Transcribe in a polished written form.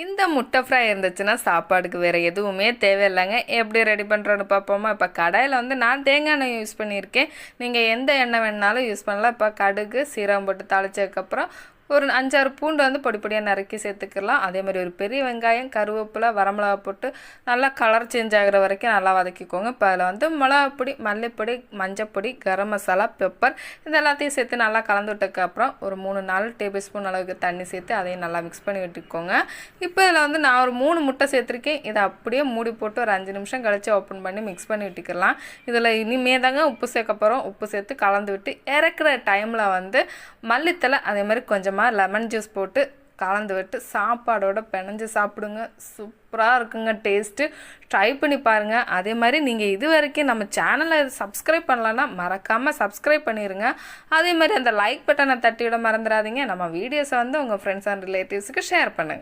இந்த முட்டை ஃப்ரை இருந்துச்சுன்னா சாப்பாடுக்கு வேறு எதுவுமே தேவையில்லைங்க. எப்படி ரெடி பண்ணுறோன்னு பார்ப்போமா? இப்போ கடாயில் நான் தேங்காய் எண்ணெய் யூஸ் பண்ணியிருக்கேன். நீங்கள் எந்த எண்ணெய் வேணுனாலும் யூஸ் பண்ணலாம். இப்போ கடுகு சீரகம் போட்டு தாளிச்சதுக்கப்புறம் ஒரு 5-6 பூண்டு பொடி பொடியாக நறுக்கி சேர்த்துக்கலாம். அதே மாதிரி ஒரு பெரிய வெங்காயம், கருவேப்பிலை, வரமிளகா போட்டு நல்லா கலர் சேஞ்ச் ஆகிற வரைக்கும் நல்லா வதக்கிக்கோங்க. இப்போ அதில் மிளகாப்பொடி, மல்லிப்பொடி, மஞ்சப்பொடி, கரம் மசாலா, பெப்பர் இது எல்லாத்தையும் சேர்த்து நல்லா கலந்து விட்டதுக்கப்புறம் ஒரு 3-4 டேபிள் ஸ்பூன் அளவுக்கு தண்ணி சேர்த்து அதையும் நல்லா மிக்ஸ் பண்ணி விட்டுக்கோங்க. இப்போ இதில் நான் ஒரு 3 முட்டை சேர்த்துருக்கேன். இதை அப்படியே மூடி போட்டு ஒரு 5 நிமிஷம் கழித்து ஓப்பன் பண்ணி மிக்ஸ் பண்ணி விட்டுக்கலாம். இதில் இனிமே தாங்க உப்பு சேர்க்க போகிறோம். உப்பு சேர்த்து கலந்து விட்டு இறக்குற டைமில் மல்லித்தலை அதே மாதிரி கொஞ்சம் லெமன் ஜூஸ் போட்டு கலந்து விட்டு சாப்பாடோட பிணைஞ்சு சாப்பிடுங்க. சூப்பராக இருக்குங்க டேஸ்ட்டு. ட்ரை பண்ணி பாருங்கள். அதே மாதிரி நீங்கள் இது வரைக்கும் நம்ம சேனலை சப்ஸ்கிரைப் பண்ணலன்னா மறக்காமல் சப்ஸ்கிரைப் பண்ணிடுங்க. அதே மாதிரி அந்த லைக் பட்டனை தட்டி விட மறந்துடாதீங்க. நம்ம வீடியோஸை உங்கள் ஃப்ரெண்ட்ஸ் அண்ட் ரிலேட்டிவ்ஸுக்கு ஷேர் பண்ணுங்கள்.